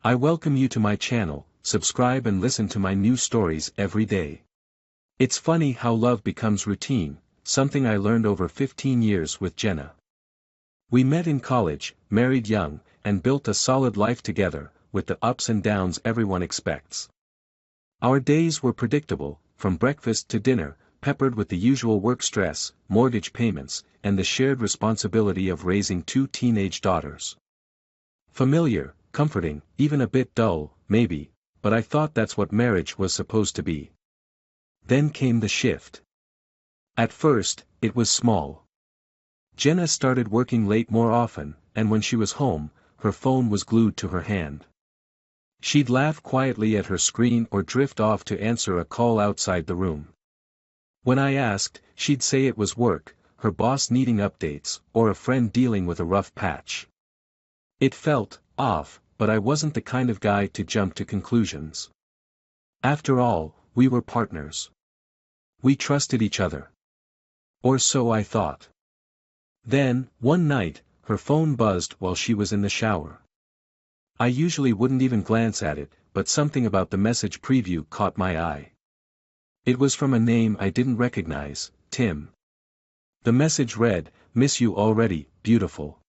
I welcome you to my channel. Subscribe and listen to my new stories every day. It's funny how love becomes routine, something I learned over 15 years with Jenna. We met in college, married young, and built a solid life together, with the ups and downs everyone expects. Our days were predictable, from breakfast to dinner, peppered with the usual work stress, mortgage payments, and the shared responsibility of raising 2 teenage daughters. Familiar, comforting, even a bit dull, maybe, but I thought that's what marriage was supposed to be. Then came the shift. At first, it was small. Jenna started working late more often, and when she was home, her phone was glued to her hand. She'd laugh quietly at her screen or drift off to answer a call outside the room. When I asked, she'd say it was work, her boss needing updates, or a friend dealing with a rough patch. It felt off, but I wasn't the kind of guy to jump to conclusions. After all, we were partners. We trusted each other. Or so I thought. Then, one night, her phone buzzed while she was in the shower. I usually wouldn't even glance at it, but something about the message preview caught my eye. It was from a name I didn't recognize, Tim. The message read, "Miss you already, beautiful."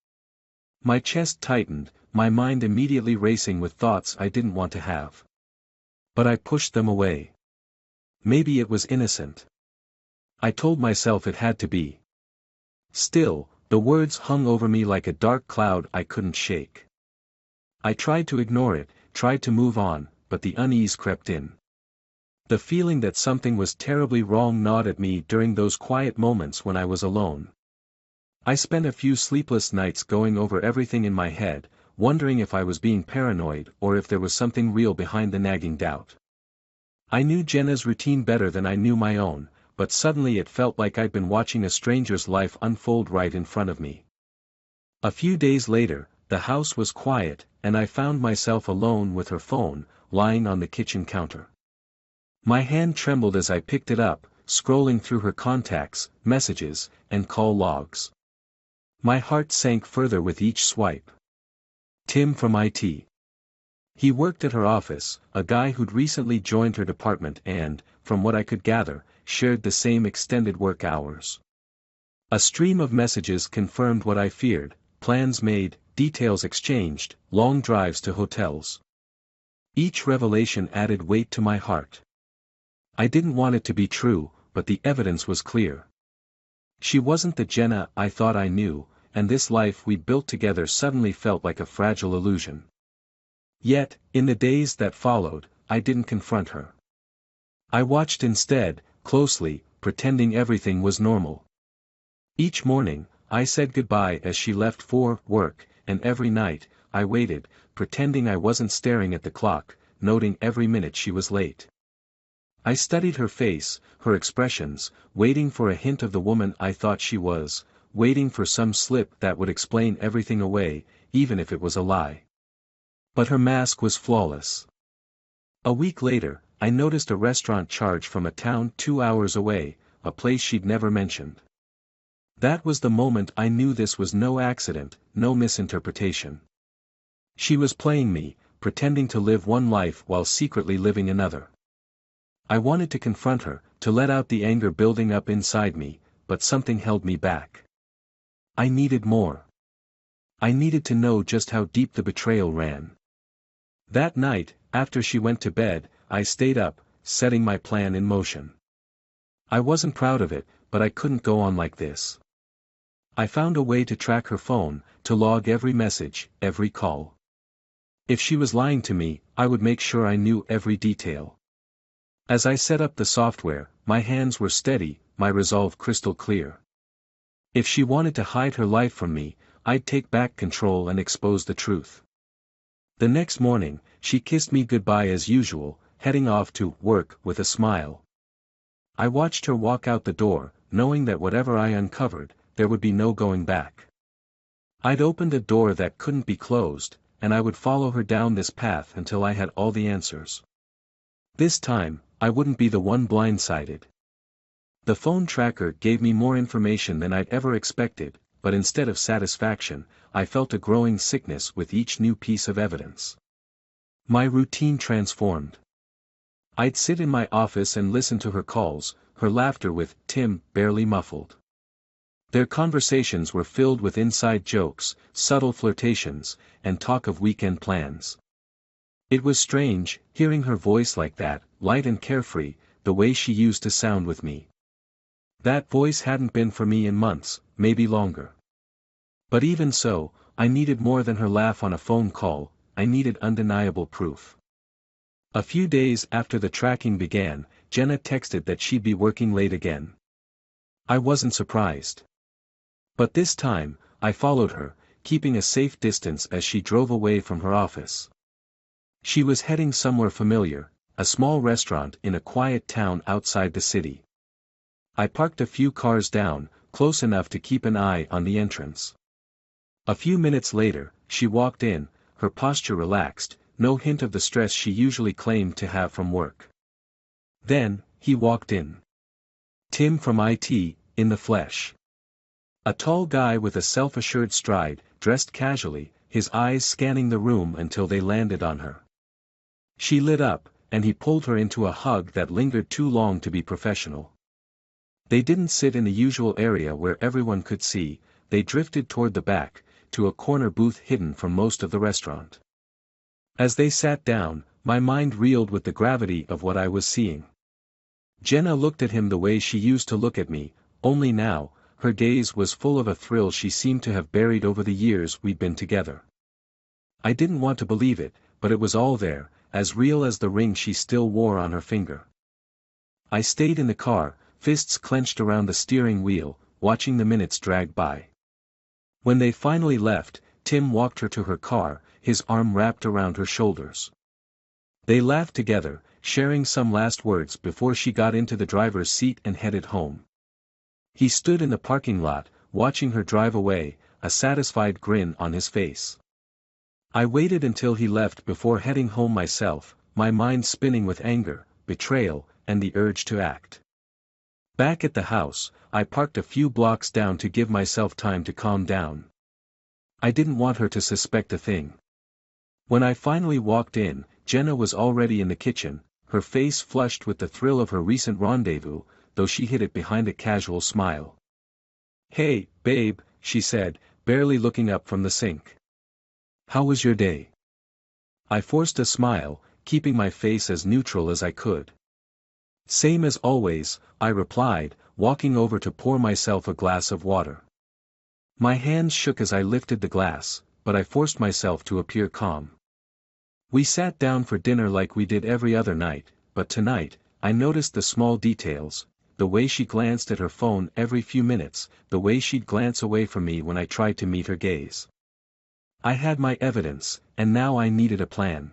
My chest tightened, my mind immediately racing with thoughts I didn't want to have. But I pushed them away. Maybe it was innocent. I told myself it had to be. Still, the words hung over me like a dark cloud I couldn't shake. I tried to ignore it, tried to move on, but the unease crept in. The feeling that something was terribly wrong gnawed at me during those quiet moments when I was alone. I spent a few sleepless nights going over everything in my head, wondering if I was being paranoid or if there was something real behind the nagging doubt. I knew Jenna's routine better than I knew my own, but suddenly it felt like I'd been watching a stranger's life unfold right in front of me. A few days later, the house was quiet, and I found myself alone with her phone, lying on the kitchen counter. My hand trembled as I picked it up, scrolling through her contacts, messages, and call logs. My heart sank further with each swipe. Tim from IT. He worked at her office, a guy who'd recently joined her department and, from what I could gather, shared the same extended work hours. A stream of messages confirmed what I feared: plans made, details exchanged, long drives to hotels. Each revelation added weight to my heart. I didn't want it to be true, but the evidence was clear. She wasn't the Jenna I thought I knew, and this life we'd built together suddenly felt like a fragile illusion. Yet, in the days that followed, I didn't confront her. I watched instead, closely, pretending everything was normal. Each morning, I said goodbye as she left for work, and every night, I waited, pretending I wasn't staring at the clock, noting every minute she was late. I studied her face, her expressions, waiting for a hint of the woman I thought she was, waiting for some slip that would explain everything away, even if it was a lie. But her mask was flawless. A week later, I noticed a restaurant charge from a town 2 hours away, a place she'd never mentioned. That was the moment I knew this was no accident, no misinterpretation. She was playing me, pretending to live one life while secretly living another. I wanted to confront her, to let out the anger building up inside me, but something held me back. I needed more. I needed to know just how deep the betrayal ran. That night, after she went to bed, I stayed up, setting my plan in motion. I wasn't proud of it, but I couldn't go on like this. I found a way to track her phone, to log every message, every call. If she was lying to me, I would make sure I knew every detail. As I set up the software, my hands were steady, my resolve crystal clear. If she wanted to hide her life from me, I'd take back control and expose the truth. The next morning, she kissed me goodbye as usual, heading off to work with a smile. I watched her walk out the door, knowing that whatever I uncovered, there would be no going back. I'd opened a door that couldn't be closed, and I would follow her down this path until I had all the answers. This time, I wouldn't be the one blindsided. The phone tracker gave me more information than I'd ever expected, but instead of satisfaction, I felt a growing sickness with each new piece of evidence. My routine transformed. I'd sit in my office and listen to her calls, her laughter with Tim barely muffled. Their conversations were filled with inside jokes, subtle flirtations, and talk of weekend plans. It was strange, hearing her voice like that, light and carefree, the way she used to sound with me. That voice hadn't been for me in months, maybe longer. But even so, I needed more than her laugh on a phone call, I needed undeniable proof. A few days after the tracking began, Jenna texted that she'd be working late again. I wasn't surprised. But this time, I followed her, keeping a safe distance as she drove away from her office. She was heading somewhere familiar, a small restaurant in a quiet town outside the city. I parked a few cars down, close enough to keep an eye on the entrance. A few minutes later, she walked in, her posture relaxed, no hint of the stress she usually claimed to have from work. Then, he walked in. Tim from IT, in the flesh. A tall guy with a self-assured stride, dressed casually, his eyes scanning the room until they landed on her. She lit up, and he pulled her into a hug that lingered too long to be professional. They didn't sit in the usual area where everyone could see, they drifted toward the back, to a corner booth hidden from most of the restaurant. As they sat down, my mind reeled with the gravity of what I was seeing. Jenna looked at him the way she used to look at me, only now, her gaze was full of a thrill she seemed to have buried over the years we'd been together. I didn't want to believe it, but it was all there, as real as the ring she still wore on her finger. I stayed in the car, fists clenched around the steering wheel, watching the minutes drag by. When they finally left, Tim walked her to her car, his arm wrapped around her shoulders. They laughed together, sharing some last words before she got into the driver's seat and headed home. He stood in the parking lot, watching her drive away, a satisfied grin on his face. I waited until he left before heading home myself, my mind spinning with anger, betrayal, and the urge to act. Back at the house, I parked a few blocks down to give myself time to calm down. I didn't want her to suspect a thing. When I finally walked in, Jenna was already in the kitchen, her face flushed with the thrill of her recent rendezvous, though she hid it behind a casual smile. "Hey, babe," she said, barely looking up from the sink. "How was your day?" I forced a smile, keeping my face as neutral as I could. "Same as always," I replied, walking over to pour myself a glass of water. My hands shook as I lifted the glass, but I forced myself to appear calm. We sat down for dinner like we did every other night, but tonight, I noticed the small details, the way she glanced at her phone every few minutes, the way she'd glance away from me when I tried to meet her gaze. I had my evidence, and now I needed a plan.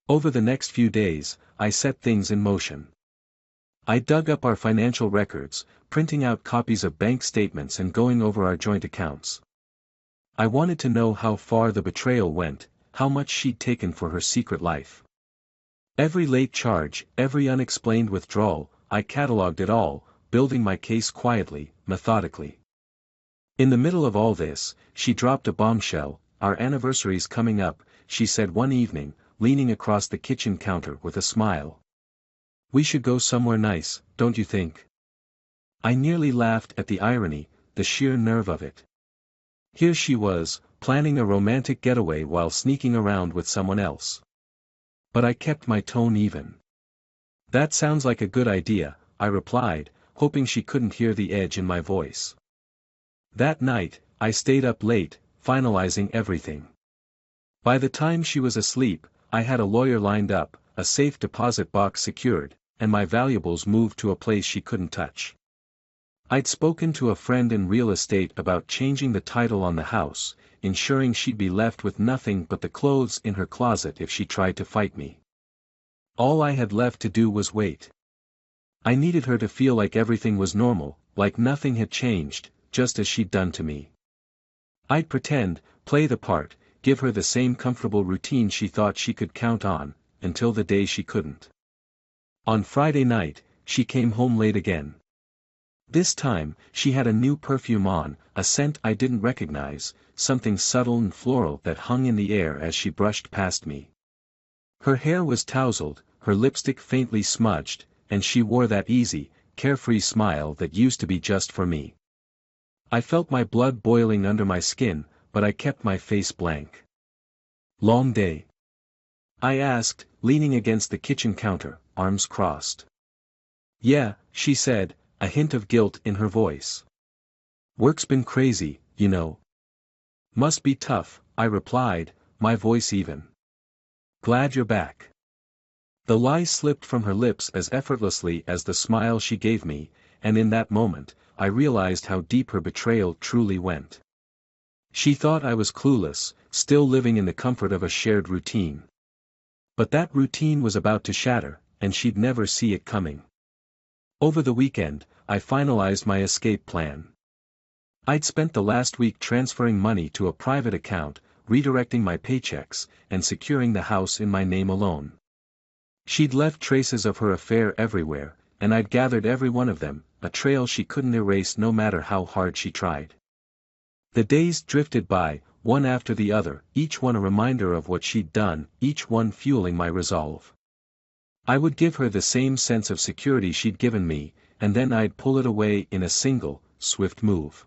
Over the next few days, I set things in motion. I dug up our financial records, printing out copies of bank statements and going over our joint accounts. I wanted to know how far the betrayal went, how much she'd taken for her secret life. Every late charge, every unexplained withdrawal, I catalogued it all, building my case quietly, methodically. In the middle of all this, she dropped a bombshell. "Our anniversary's coming up," she said one evening, leaning across the kitchen counter with a smile. "We should go somewhere nice, don't you think?" I nearly laughed at the irony, the sheer nerve of it. Here she was, planning a romantic getaway while sneaking around with someone else. But I kept my tone even. "That sounds like a good idea," I replied, hoping she couldn't hear the edge in my voice. That night, I stayed up late, finalizing everything. By the time she was asleep, I had a lawyer lined up, a safe deposit box secured, and my valuables moved to a place she couldn't touch. I'd spoken to a friend in real estate about changing the title on the house, ensuring she'd be left with nothing but the clothes in her closet if she tried to fight me. All I had left to do was wait. I needed her to feel like everything was normal, like nothing had changed, just as she'd done to me. I'd pretend, play the part, give her the same comfortable routine she thought she could count on, until the day she couldn't. On Friday night, she came home late again. This time, she had a new perfume on, a scent I didn't recognize, something subtle and floral that hung in the air as she brushed past me. Her hair was tousled, her lipstick faintly smudged, and she wore that easy, carefree smile that used to be just for me. I felt my blood boiling under my skin, but I kept my face blank. "Long day?" I asked, leaning against the kitchen counter, arms crossed. "Yeah," she said, a hint of guilt in her voice. "Work's been crazy, you know." "Must be tough," I replied, my voice even. "Glad you're back." The lie slipped from her lips as effortlessly as the smile she gave me, and in that moment, I realized how deep her betrayal truly went. She thought I was clueless, still living in the comfort of a shared routine. But that routine was about to shatter, and she'd never see it coming. Over the weekend, I finalized my escape plan. I'd spent the last week transferring money to a private account, redirecting my paychecks, and securing the house in my name alone. She'd left traces of her affair everywhere, and I'd gathered every one of them, a trail she couldn't erase no matter how hard she tried. The days drifted by, one after the other, each one a reminder of what she'd done, each one fueling my resolve. I would give her the same sense of security she'd given me, and then I'd pull it away in a single, swift move.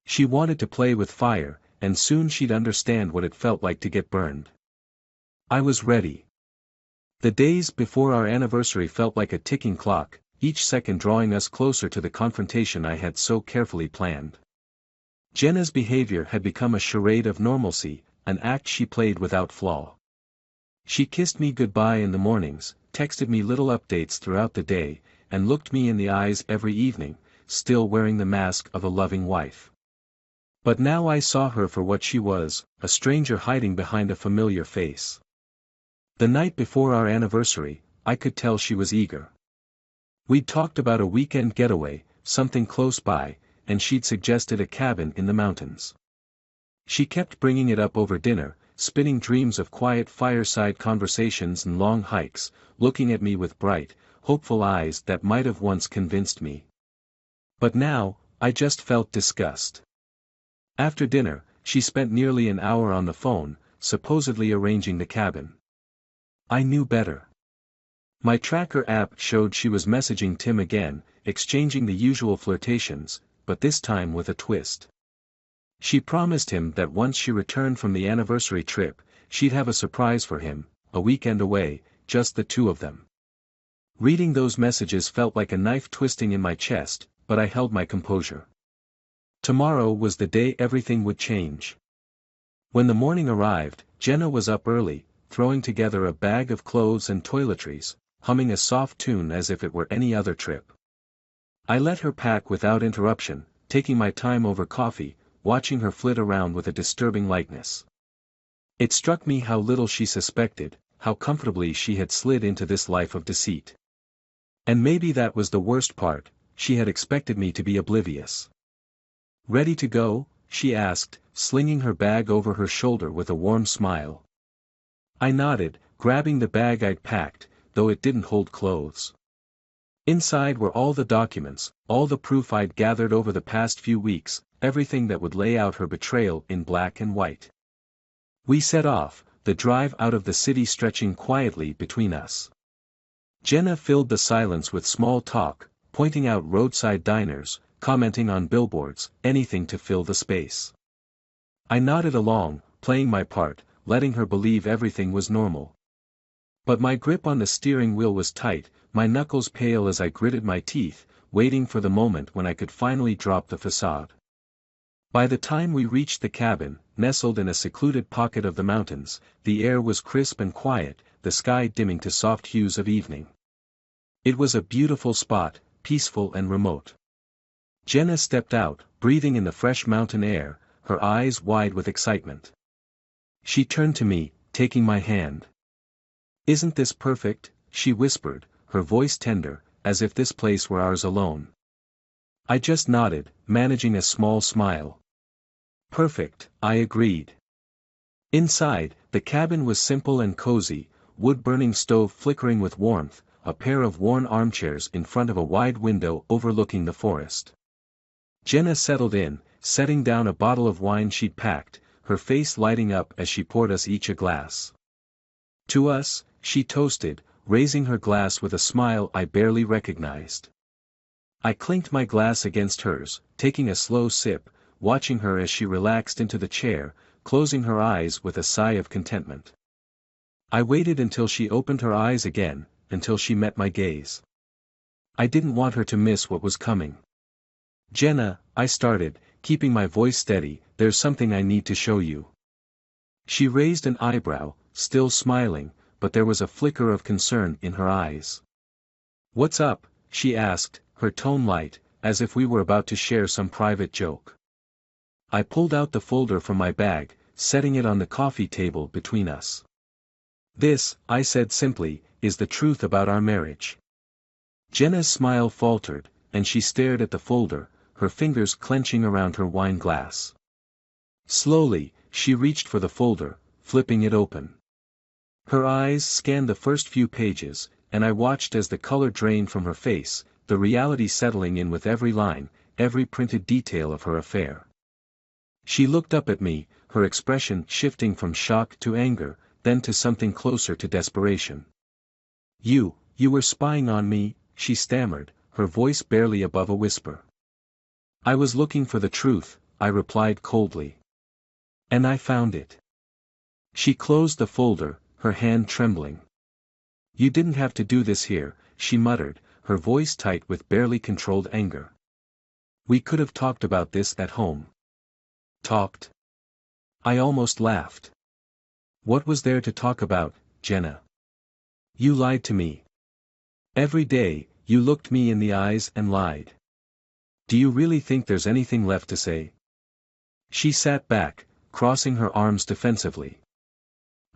She wanted to play with fire, and soon she'd understand what it felt like to get burned. I was ready. The days before our anniversary felt like a ticking clock, each second drawing us closer to the confrontation I had so carefully planned. Jenna's behavior had become a charade of normalcy, an act she played without flaw. She kissed me goodbye in the mornings, texted me little updates throughout the day, and looked me in the eyes every evening, still wearing the mask of a loving wife. But now I saw her for what she was, a stranger hiding behind a familiar face. The night before our anniversary, I could tell she was eager. We'd talked about a weekend getaway, something close by, and she'd suggested a cabin in the mountains. She kept bringing it up over dinner, spinning dreams of quiet fireside conversations and long hikes, looking at me with bright, hopeful eyes that might have once convinced me. But now, I just felt disgust. After dinner, she spent nearly an hour on the phone, supposedly arranging the cabin. I knew better. My tracker app showed she was messaging Tim again, exchanging the usual flirtations, but this time with a twist. She promised him that once she returned from the anniversary trip, she'd have a surprise for him, a weekend away, just the two of them. Reading those messages felt like a knife twisting in my chest, but I held my composure. Tomorrow was the day everything would change. When the morning arrived, Jenna was up early, throwing together a bag of clothes and toiletries, humming a soft tune as if it were any other trip. I let her pack without interruption, taking my time over coffee, watching her flit around with a disturbing lightness. It struck me how little she suspected, how comfortably she had slid into this life of deceit. And maybe that was the worst part, she had expected me to be oblivious. "Ready to go?" she asked, slinging her bag over her shoulder with a warm smile. I nodded, grabbing the bag I'd packed, though it didn't hold clothes. Inside were all the documents, all the proof I'd gathered over the past few weeks, everything that would lay out her betrayal in black and white. We set off, the drive out of the city stretching quietly between us. Jenna filled the silence with small talk, pointing out roadside diners, commenting on billboards, anything to fill the space. I nodded along, playing my part, letting her believe everything was normal. But my grip on the steering wheel was tight, my knuckles pale as I gritted my teeth, waiting for the moment when I could finally drop the facade. By the time we reached the cabin, nestled in a secluded pocket of the mountains, the air was crisp and quiet, the sky dimming to soft hues of evening. It was a beautiful spot, peaceful and remote. Jenna stepped out, breathing in the fresh mountain air, her eyes wide with excitement. She turned to me, taking my hand. "Isn't this perfect?" she whispered, her voice tender, as if this place were ours alone. I just nodded, managing a small smile. "Perfect," I agreed. Inside, the cabin was simple and cozy, wood-burning stove flickering with warmth, a pair of worn armchairs in front of a wide window overlooking the forest. Jenna settled in, setting down a bottle of wine she'd packed, her face lighting up as she poured us each a glass. To us, she toasted, raising her glass with a smile I barely recognized. I clinked my glass against hers, taking a slow sip, watching her as she relaxed into the chair, closing her eyes with a sigh of contentment. I waited until she opened her eyes again, until she met my gaze. I didn't want her to miss what was coming. "Jenna," I started, keeping my voice steady, "there's something I need to show you." She raised an eyebrow, still smiling, but there was a flicker of concern in her eyes. "What's up?" she asked, her tone light, as if we were about to share some private joke. I pulled out the folder from my bag, setting it on the coffee table between us. "This," I said simply, "is the truth about our marriage." Jenna's smile faltered, and she stared at the folder, her fingers clenching around her wine glass. Slowly, she reached for the folder, flipping it open. Her eyes scanned the first few pages, and I watched as the color drained from her face, the reality settling in with every line, every printed detail of her affair. She looked up at me, her expression shifting from shock to anger, then to something closer to desperation. You were spying on me," she stammered, her voice barely above a whisper. "I was looking for the truth," I replied coldly. "And I found it." She closed the folder, her hand trembling. "You didn't have to do this here," she muttered, her voice tight with barely controlled anger. "We could have talked about this at home." Talked? I almost laughed. What was there to talk about, Jenna? You lied to me. Every day, you looked me in the eyes and lied. Do you really think there's anything left to say? She sat back, crossing her arms defensively.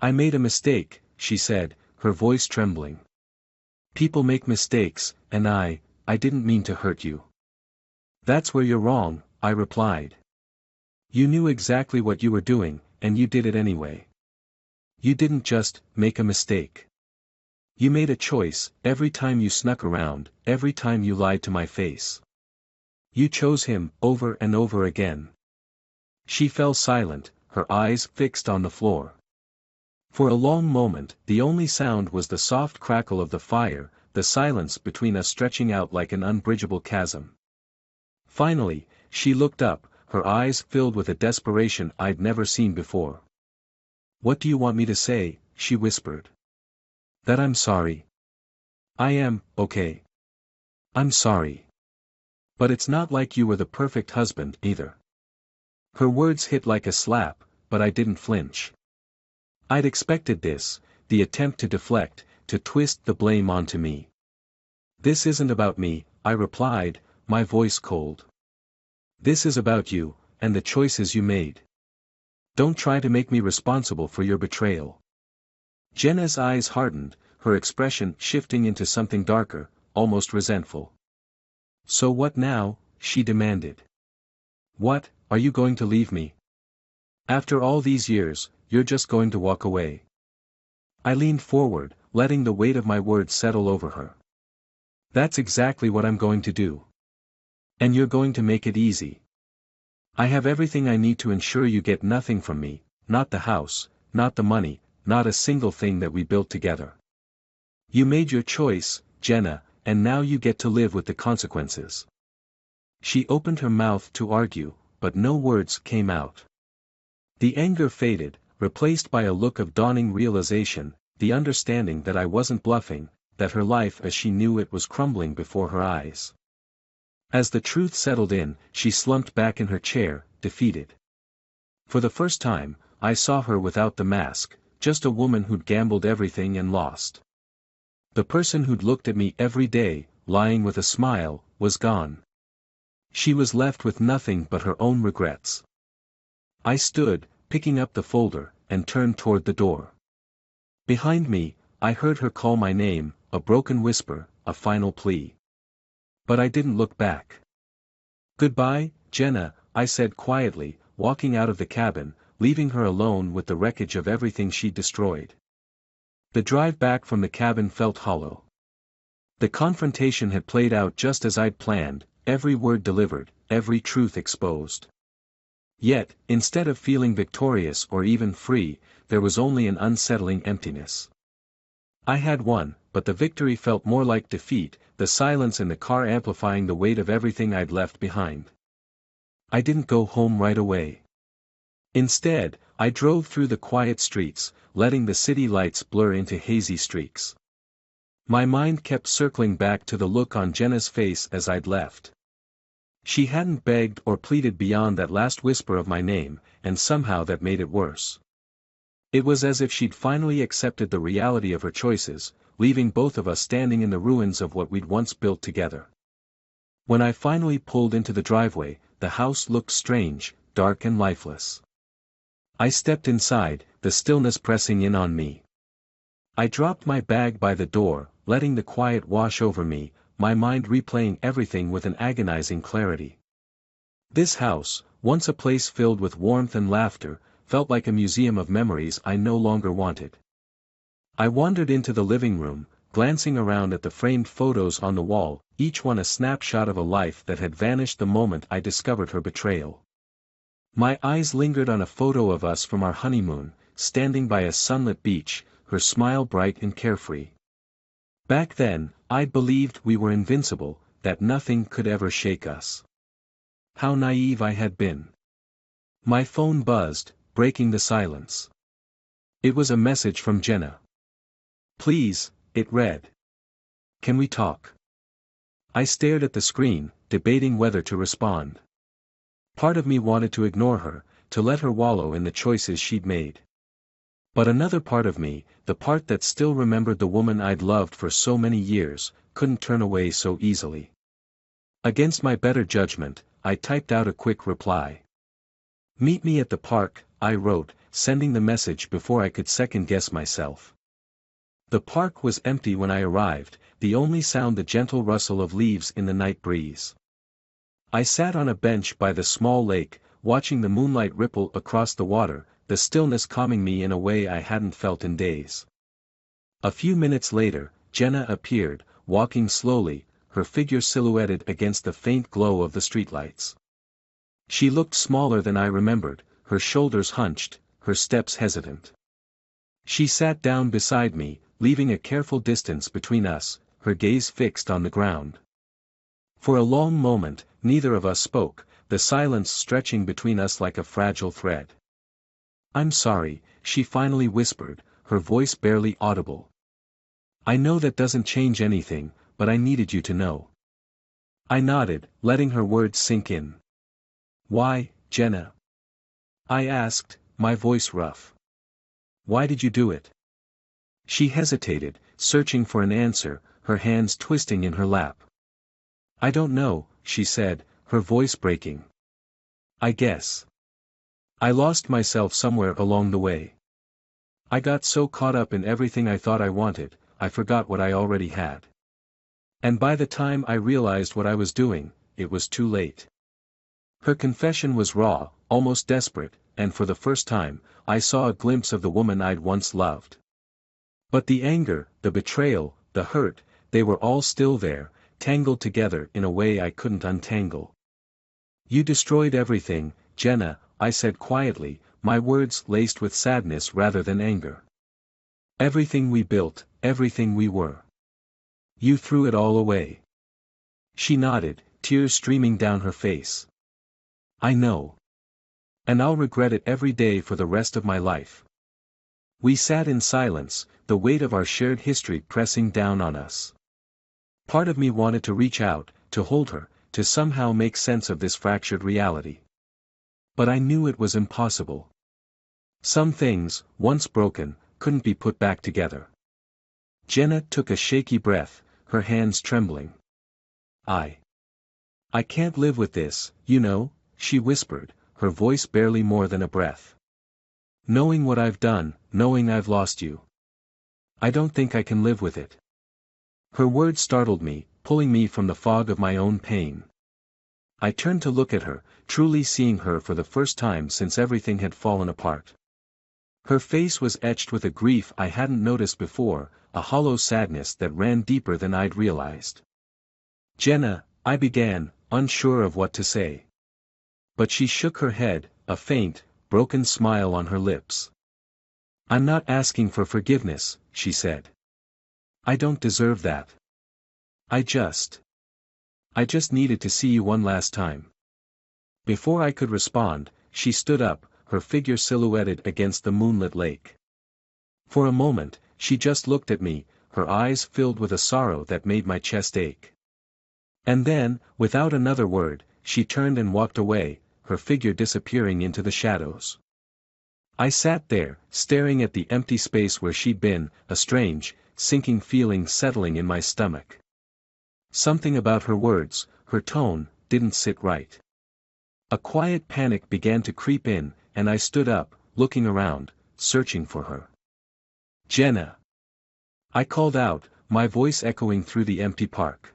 "I made a mistake," she said, her voice trembling. "People make mistakes, and I didn't mean to hurt you." "That's where you're wrong," I replied. "You knew exactly what you were doing, and you did it anyway. You didn't just make a mistake. You made a choice, every time you snuck around, every time you lied to my face. You chose him, over and over again." She fell silent, her eyes fixed on the floor. For a long moment, the only sound was the soft crackle of the fire, the silence between us stretching out like an unbridgeable chasm. Finally, she looked up, her eyes filled with a desperation I'd never seen before. "What do you want me to say?" she whispered. "That I'm sorry. I am, okay. I'm sorry. But it's not like you were the perfect husband, either." Her words hit like a slap, but I didn't flinch. I'd expected this, the attempt to deflect, to twist the blame onto me. "This isn't about me," I replied, my voice cold. "This is about you, and the choices you made. Don't try to make me responsible for your betrayal." Jenna's eyes hardened, her expression shifting into something darker, almost resentful. "So what now?" she demanded. "What, are you going to leave me? After all these years, you're just going to walk away?" I leaned forward, letting the weight of my words settle over her. "That's exactly what I'm going to do. And you're going to make it easy. I have everything I need to ensure you get nothing from me, not the house, not the money, not a single thing that we built together. You made your choice, Jenna, and now you get to live with the consequences." She opened her mouth to argue, but no words came out. The anger faded, replaced by a look of dawning realization, the understanding that I wasn't bluffing, that her life as she knew it was crumbling before her eyes. As the truth settled in, she slumped back in her chair, defeated. For the first time, I saw her without the mask, just a woman who'd gambled everything and lost. The person who'd looked at me every day, lying with a smile, was gone. She was left with nothing but her own regrets. I stood, picking up the folder, and turned toward the door. Behind me, I heard her call my name, a broken whisper, a final plea. But I didn't look back. "Goodbye, Jenna," I said quietly, walking out of the cabin, leaving her alone with the wreckage of everything she'd destroyed. The drive back from the cabin felt hollow. The confrontation had played out just as I'd planned, every word delivered, every truth exposed. Yet, instead of feeling victorious or even free, there was only an unsettling emptiness. I had won, but the victory felt more like defeat, the silence in the car amplifying the weight of everything I'd left behind. I didn't go home right away. Instead, I drove through the quiet streets, letting the city lights blur into hazy streaks. My mind kept circling back to the look on Jenna's face as I'd left. She hadn't begged or pleaded beyond that last whisper of my name, and somehow that made it worse. It was as if she'd finally accepted the reality of her choices, leaving both of us standing in the ruins of what we'd once built together. When I finally pulled into the driveway, the house looked strange, dark and lifeless. I stepped inside, the stillness pressing in on me. I dropped my bag by the door, letting the quiet wash over me, my mind replaying everything with an agonizing clarity. This house, once a place filled with warmth and laughter, felt like a museum of memories I no longer wanted. I wandered into the living room, glancing around at the framed photos on the wall, each one a snapshot of a life that had vanished the moment I discovered her betrayal. My eyes lingered on a photo of us from our honeymoon, standing by a sunlit beach, her smile bright and carefree. Back then, I'd believed we were invincible, that nothing could ever shake us. How naive I had been. My phone buzzed, breaking the silence. It was a message from Jenna. "Please," it read. "Can we talk?" I stared at the screen, debating whether to respond. Part of me wanted to ignore her, to let her wallow in the choices she'd made. But another part of me, the part that still remembered the woman I'd loved for so many years, couldn't turn away so easily. Against my better judgment, I typed out a quick reply. "Meet me at the park," I wrote, sending the message before I could second-guess myself. The park was empty when I arrived, the only sound the gentle rustle of leaves in the night breeze. I sat on a bench by the small lake, watching the moonlight ripple across the water, the stillness calming me in a way I hadn't felt in days. A few minutes later, Jenna appeared, walking slowly, her figure silhouetted against the faint glow of the streetlights. She looked smaller than I remembered, her shoulders hunched, her steps hesitant. She sat down beside me, leaving a careful distance between us, her gaze fixed on the ground. For a long moment, neither of us spoke, the silence stretching between us like a fragile thread. "I'm sorry," she finally whispered, her voice barely audible. "I know that doesn't change anything, but I needed you to know." I nodded, letting her words sink in. "Why, Jenna?" I asked, my voice rough. "Why did you do it?" She hesitated, searching for an answer, her hands twisting in her lap. "I don't know," she said, her voice breaking. "I guess. I lost myself somewhere along the way. I got so caught up in everything I thought I wanted, I forgot what I already had. And by the time I realized what I was doing, it was too late." Her confession was raw, almost desperate, and for the first time, I saw a glimpse of the woman I'd once loved. But the anger, the betrayal, the hurt, they were all still there, tangled together in a way I couldn't untangle. "You destroyed everything, Jenna," I said quietly, my words laced with sadness rather than anger. "Everything we built, everything we were. You threw it all away." She nodded, tears streaming down her face. "I know. And I'll regret it every day for the rest of my life." We sat in silence, the weight of our shared history pressing down on us. Part of me wanted to reach out, to hold her, to somehow make sense of this fractured reality. But I knew it was impossible. Some things, once broken, couldn't be put back together. Jenna took a shaky breath, her hands trembling. I can't live with this, you know," she whispered, her voice barely more than a breath. "Knowing what I've done, knowing I've lost you. I don't think I can live with it." Her words startled me, pulling me from the fog of my own pain. I turned to look at her, truly seeing her for the first time since everything had fallen apart. Her face was etched with a grief I hadn't noticed before, a hollow sadness that ran deeper than I'd realized. "Jenna," I began, unsure of what to say. But she shook her head, a faint, broken smile on her lips. "I'm not asking for forgiveness," she said. I don't deserve that. I just needed to see you one last time. Before I could respond, she stood up, her figure silhouetted against the moonlit lake. For a moment, she just looked at me, her eyes filled with a sorrow that made my chest ache. And then, without another word, she turned and walked away, her figure disappearing into the shadows. I sat there, staring at the empty space where she'd been, a strange, sinking feeling settling in my stomach. Something about her words, her tone, didn't sit right. A quiet panic began to creep in, and I stood up, looking around, searching for her. Jenna! I called out, my voice echoing through the empty park.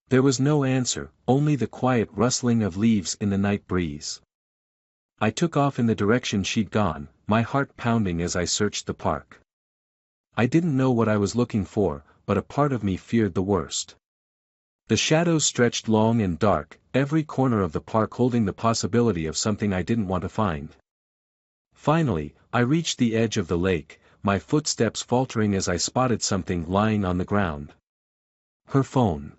There was no answer, only the quiet rustling of leaves in the night breeze. I took off in the direction she'd gone, my heart pounding as I searched the park. I didn't know what I was looking for, but a part of me feared the worst. The shadows stretched long and dark, every corner of the park holding the possibility of something I didn't want to find. Finally, I reached the edge of the lake, my footsteps faltering as I spotted something lying on the ground. Her phone.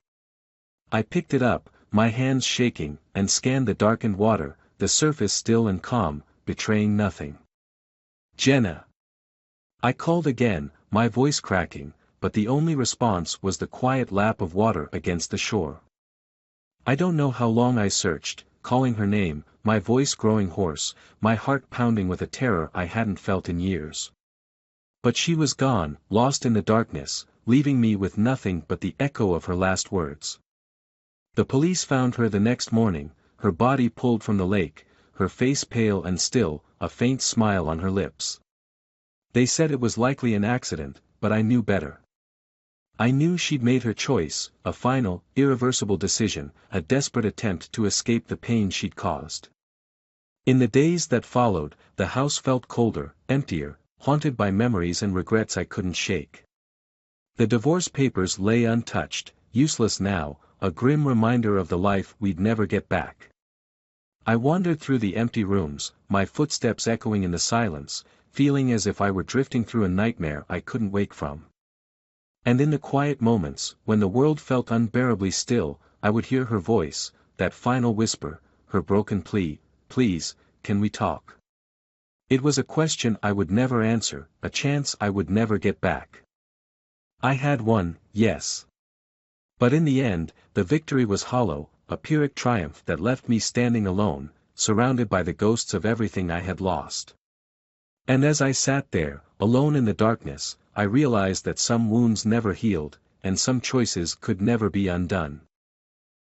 I picked it up, my hands shaking, and scanned the darkened water, the surface still and calm, betraying nothing. Jenna! I called again, my voice cracking, but the only response was the quiet lap of water against the shore. I don't know how long I searched, calling her name, my voice growing hoarse, my heart pounding with a terror I hadn't felt in years. But she was gone, lost in the darkness, leaving me with nothing but the echo of her last words. The police found her the next morning, her body pulled from the lake, her face pale and still, a faint smile on her lips. They said it was likely an accident, but I knew better. I knew she'd made her choice, a final, irreversible decision, a desperate attempt to escape the pain she'd caused. In the days that followed, the house felt colder, emptier, haunted by memories and regrets I couldn't shake. The divorce papers lay untouched, useless now, a grim reminder of the life we'd never get back. I wandered through the empty rooms, my footsteps echoing in the silence, feeling as if I were drifting through a nightmare I couldn't wake from. And in the quiet moments, when the world felt unbearably still, I would hear her voice, that final whisper, her broken plea, please, can we talk? It was a question I would never answer, a chance I would never get back. I had won, yes. But in the end, the victory was hollow, a Pyrrhic triumph that left me standing alone, surrounded by the ghosts of everything I had lost. And as I sat there, alone in the darkness, I realized that some wounds never healed, and some choices could never be undone.